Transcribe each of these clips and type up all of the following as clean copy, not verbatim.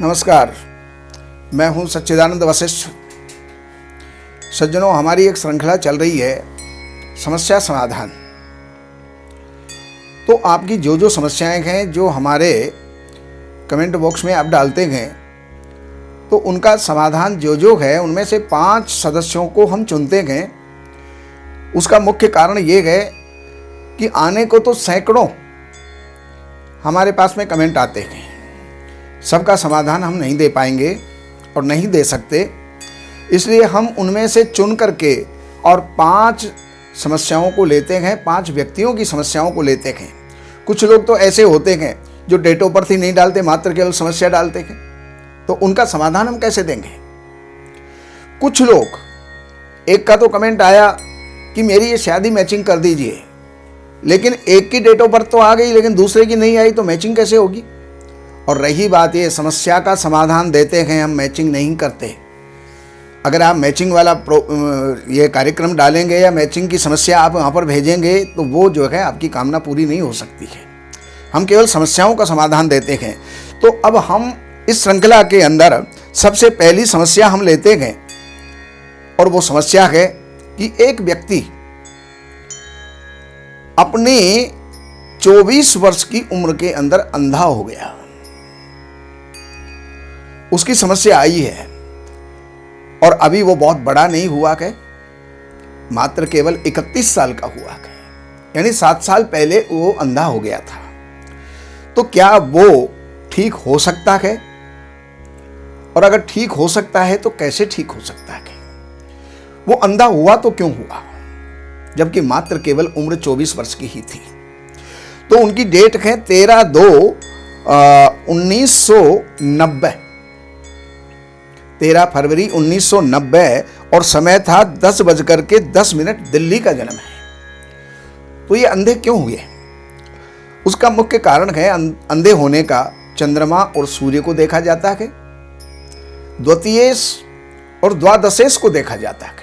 नमस्कार, मैं हूं सच्चिदानंद वशिष्ठ। सज्जनों, हमारी एक श्रृंखला चल रही है समस्या समाधान। तो आपकी जो जो समस्याएं हैं जो हमारे कमेंट बॉक्स में आप डालते हैं, तो उनका समाधान जो है उनमें से 5 सदस्यों को हम चुनते हैं। उसका मुख्य कारण ये है कि आने को तो सैकड़ों हमारे पास में कमेंट आते हैं, सबका समाधान हम नहीं दे पाएंगे और नहीं दे सकते। इसलिए हम उनमें से चुन करके और 5 समस्याओं को लेते हैं, 5 व्यक्तियों की समस्याओं को लेते हैं। कुछ लोग तो ऐसे होते हैं जो डेट ऑफ बर्थ ही नहीं डालते, मात्र केवल समस्या डालते हैं, तो उनका समाधान हम कैसे देंगे। कुछ लोग, एक का तो कमेंट आया कि मेरी ये शादी मैचिंग कर दीजिए, लेकिन एक की डेट ऑफ बर्थ तो आ गई लेकिन दूसरे की नहीं आई, तो मैचिंग कैसे होगी। और रही बात ये, समस्या का समाधान देते हैं, हम मैचिंग नहीं करते। अगर आप मैचिंग वाला ये कार्यक्रम डालेंगे या मैचिंग की समस्या आप वहाँ पर भेजेंगे, तो वो जो है आपकी कामना पूरी नहीं हो सकती है। हम केवल समस्याओं का समाधान देते हैं। तो अब हम इस श्रृंखला के अंदर सबसे पहली समस्या हम लेते हैं, और वो समस्या है कि एक व्यक्ति अपने 24 वर्ष की उम्र के अंदर अंधा हो गया। उसकी समस्या आई है, और अभी वो बहुत बड़ा नहीं हुआ है, मात्र केवल 31 साल का हुआ है, यानी 7 साल पहले वो अंधा हो गया था। तो क्या वो ठीक हो सकता है, और अगर ठीक हो सकता है तो कैसे ठीक हो सकता है। वो अंधा हुआ तो क्यों हुआ, जबकि मात्र केवल उम्र 24 वर्ष की ही थी। तो उनकी डेट है 13/2/1990, 13 फरवरी 1990, और समय था 10:10 दिल्ली का जन्म है। तो ये अंधे क्यों हुए, उसका मुख्य कारण है अंधे होने का चंद्रमा और सूर्य को देखा जाता है, द्वितीयेश और द्वादशेश को देखा जाता है।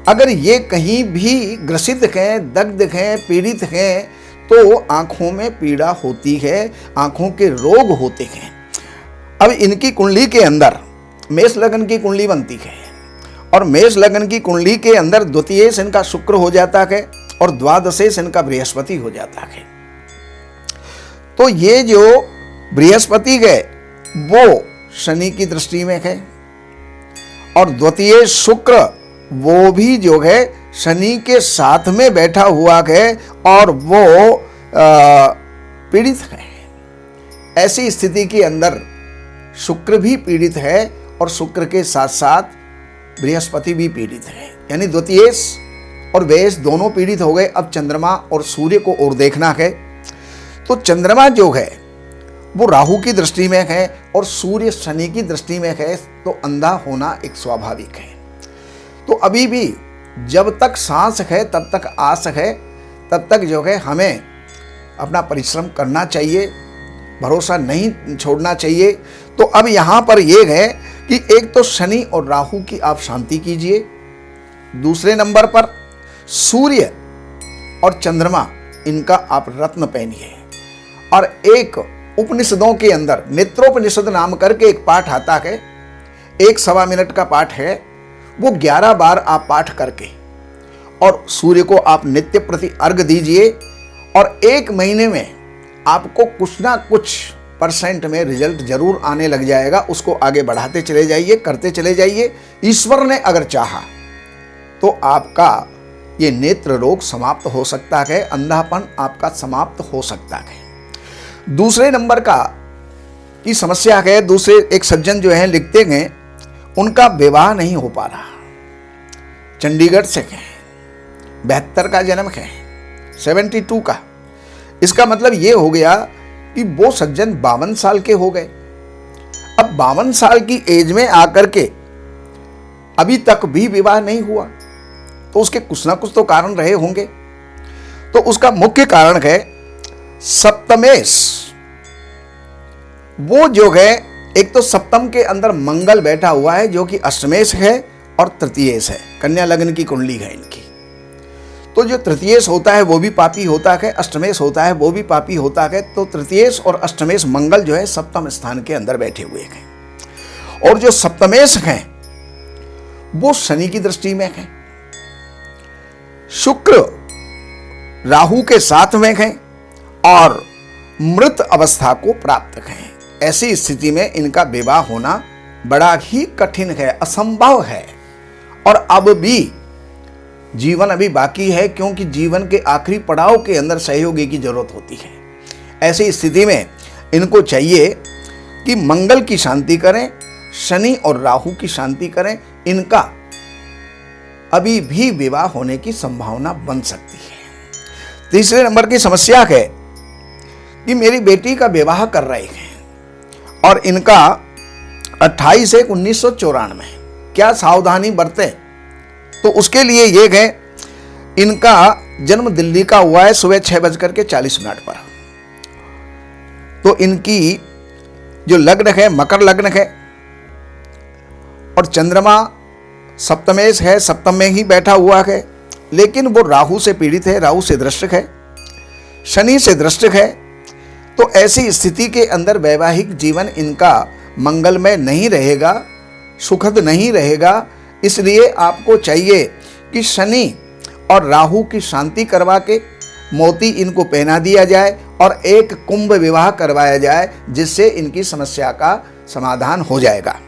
अगर ये कहीं भी ग्रसित हैं, दग्ध हैं, पीड़ित हैं, तो आंखों में पीड़ा होती है, आंखों के रोग होते हैं। अब इनकी कुंडली के अंदर मेष लगन की कुंडली बनती है, और मेष लगन की कुंडली के अंदर द्वितीयेश इनका शुक्र हो जाता है और द्वादशेश इनका बृहस्पति हो जाता है। तो ये जो बृहस्पति है वो शनि की दृष्टि में है, और द्वितीयेश शुक्र वो भी जो है शनि के साथ में बैठा हुआ है, और वो पीड़ित है। ऐसी स्थिति के अंदर शुक्र भी पीड़ित है, और शुक्र के साथ साथ बृहस्पति भी पीड़ित है, यानी द्वितीयेश और व्येश दोनों पीड़ित हो गए। अब चंद्रमा और सूर्य को और देखना है। तो चंद्रमा जो है वो राहु की दृष्टि में है, और सूर्य शनि की दृष्टि में है, तो अंधा होना एक स्वाभाविक है। तो अभी भी जब तक सांस है तब तक आस है, तब तक जो है हमें अपना परिश्रम करना चाहिए, भरोसा नहीं छोड़ना चाहिए। तो अब यहाँ पर यह है कि एक तो शनि और राहु की आप शांति कीजिए, दूसरे नंबर पर सूर्य और चंद्रमा इनका आप रत्न पहनिए, और एक उपनिषदों के अंदर नेत्रोपनिषद नाम करके एक पाठ आता है, 1-1.25 मिनट का पाठ है, वो 11 बार आप पाठ करके और सूर्य को आप नित्य प्रति अर्घ दीजिए, और 1 महीने में आपको कुछ ना कुछ % में रिजल्ट जरूर आने लग जाएगा। उसको आगे बढ़ाते चले जाइए, करते चले जाइए। ईश्वर ने अगर चाहा तो आपका ये नेत्र रोग समाप्त हो सकता है, अंधापन आपका समाप्त हो सकता है। दूसरे नंबर का की समस्या है, दूसरे एक सज्जन जो हैं लिखते हैं, उनका विवाह नहीं हो पा रहा, चंडीगढ़ से है, 72 का जन्म है, 72 का। इसका मतलब ये हो गया कि वो सज्जन 52 साल के हो गए। अब 52 साल की एज में आकर के अभी तक भी विवाह नहीं हुआ, तो उसके कुछ ना कुछ तो कारण रहे होंगे। तो उसका मुख्य कारण है सप्तमेश। वो जो है, एक तो सप्तम के अंदर मंगल बैठा हुआ है जो कि अष्टमेश है और तृतीयेश है, कन्या लग्न की कुंडली है इनकी। तो जो तृतीयेश होता है वो भी पापी होता है, अष्टमेश होता है वो भी पापी होता है। तो तृतीयेश और अष्टमेश मंगल जो है सप्तम स्थान के अंदर बैठे हुए हैं, और जो सप्तमेश हैं वो शनि की दृष्टि में हैं। शुक्र राहु के साथ में हैं और मृत अवस्था को प्राप्त हैं। ऐसी स्थिति में इनका विवाह होना बड़ा ही कठिन है, असंभव है। और अब भी जीवन अभी बाकी है, क्योंकि जीवन के आखिरी पड़ाव के अंदर सहयोगी की जरूरत होती है। ऐसी स्थिति में इनको चाहिए कि मंगल की शांति करें, शनि और राहु की शांति करें। इनका अभी भी विवाह होने की संभावना बन सकती है। तीसरे नंबर की समस्या है कि मेरी बेटी का विवाह कर रहे हैं और इनका 28/1/1994, क्या सावधानी बरतें? तो उसके लिए ये है, इनका जन्म दिल्ली का हुआ है सुबह 6:40 पर। तो इनकी जो लग्न है मकर लग्न है और चंद्रमा सप्तमेश है, सप्तम में ही बैठा हुआ है, लेकिन वो राहु से पीड़ित है, राहु से दृष्टिक है, शनि से दृष्टिक है। तो ऐसी स्थिति के अंदर वैवाहिक जीवन इनका मंगलमय नहीं रहेगा, सुखद नहीं रहेगा। इसलिए आपको चाहिए कि शनि और राहु की शांति करवा के मोती इनको पहना दिया जाए और एक कुंभ विवाह करवाया जाए, जिससे इनकी समस्या का समाधान हो जाएगा।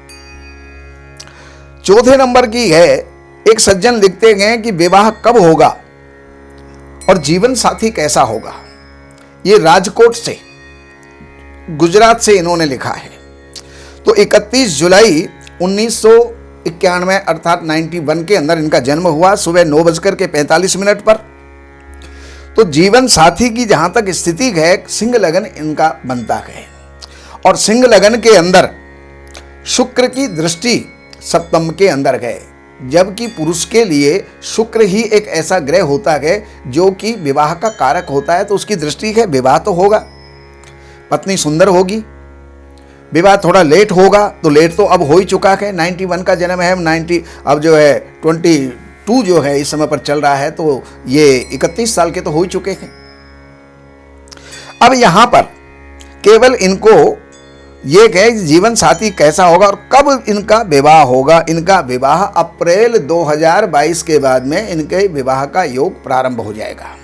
चौथे नंबर की है, एक सज्जन लिखते हैं कि विवाह कब होगा और जीवन साथी कैसा होगा। ये राजकोट से, गुजरात से इन्होंने लिखा है। तो 31 जुलाई 1991 अर्थात 91 के अंदर इनका जन्म हुआ, सुबह 9:45 पर। तो जीवन साथी की जहां तक स्थिति है, सिंह लगन इनका बनता है और सिंह लगन के अंदर शुक्र की दृष्टि सप्तम के अंदर है, जबकि पुरुष के लिए शुक्र ही एक ऐसा ग्रह होता है जो कि विवाह का कारक होता है। तो उसकी दृष्टि है, विवाह तो होगा, पत्नी सुंदर होगी, विवाह थोड़ा लेट होगा, तो लेट तो अब हो ही चुका है। 91 का जन्म है, 90 अब जो है 22 जो है इस समय पर चल रहा है, तो ये 31 साल के तो हो ही चुके हैं। अब यहां पर केवल इनको ये है जीवन साथी कैसा होगा और कब इनका विवाह होगा। इनका विवाह अप्रैल 2022 के बाद में इनके विवाह का योग प्रारंभ हो जाएगा।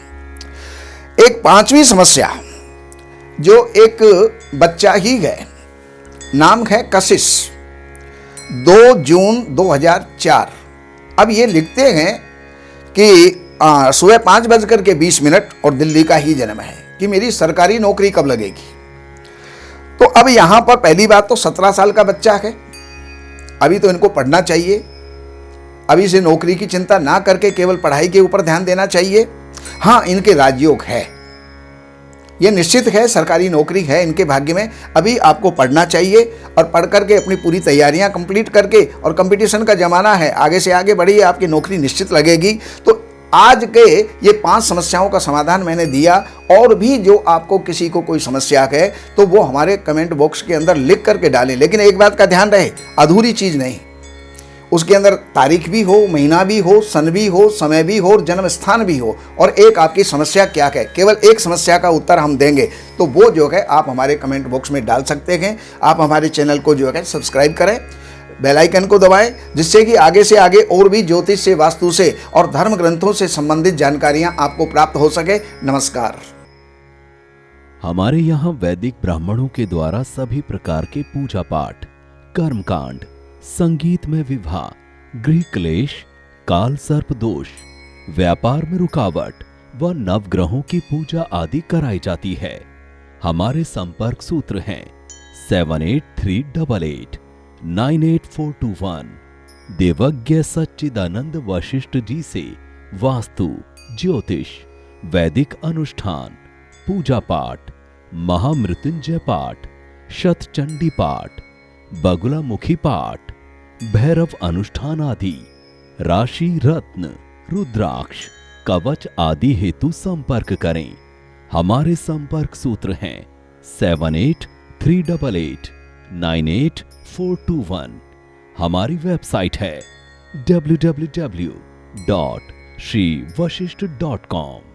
एक पांचवी समस्या, जो एक बच्चा ही है, नाम है कशिश, 2 जून 2004। अब ये लिखते हैं कि सुबह 5:20 और दिल्ली का ही जन्म है कि मेरी सरकारी नौकरी कब लगेगी। तो अब यहां पर पहली बात तो 17 साल का बच्चा है, अभी तो इनको पढ़ना चाहिए, अभी से नौकरी की चिंता ना करके केवल पढ़ाई के ऊपर ध्यान देना चाहिए। हाँ, इनके राजयोग है, ये निश्चित है, सरकारी नौकरी है इनके भाग्य में। अभी आपको पढ़ना चाहिए और पढ़ करके अपनी पूरी तैयारियां कंप्लीट करके, और कंपटीशन का जमाना है, आगे से आगे बढ़िए, आपकी नौकरी निश्चित लगेगी। तो आज के ये 5 समस्याओं का समाधान मैंने दिया, और भी जो आपको किसी को कोई समस्या है तो वो हमारे कमेंट बॉक्स के अंदर लिख करके डालें। लेकिन एक बात का ध्यान रहे, अधूरी चीज़ नहीं, उसके अंदर तारीख भी हो, महीना भी हो, सन भी हो, समय भी हो और जन्म स्थान भी हो, और एक आपकी समस्या क्या है, केवल एक समस्या का उत्तर हम देंगे। तो वो जो है आप हमारे कमेंट बॉक्स में डाल सकते हैं। आप हमारे चैनल को जो है सब्सक्राइब करें, बेल आइकन को दबाएं, जिससे कि आगे से आगे और भी ज्योतिष से, वास्तु से और धर्म ग्रंथों से संबंधित जानकारियां आपको प्राप्त हो सके। नमस्कार। हमारे यहाँ वैदिक ब्राह्मणों के द्वारा सभी प्रकार के पूजा पाठ, कर्मकांड, संगीत में विवाह, गृह क्लेश, काल सर्प दोष, व्यापार में रुकावट व नवग्रहों की पूजा आदि कराई जाती है। हमारे संपर्क सूत्र हैं 7838 98421। देवज्ञ सच्चिदानंद वशिष्ठ जी से वास्तु, ज्योतिष, वैदिक अनुष्ठान, पूजा पाठ, महामृत्युंजय पाठ, शतचंडी पाठ, बगुलामुखी पाठ, भैरव अनुष्ठान आदि, राशि रत्न, रुद्राक्ष, कवच आदि हेतु संपर्क करें। हमारे संपर्क सूत्र हैं 7838 98421। हमारी वेबसाइट है www.yogavidya.com। श्री वशिष्ठ.com।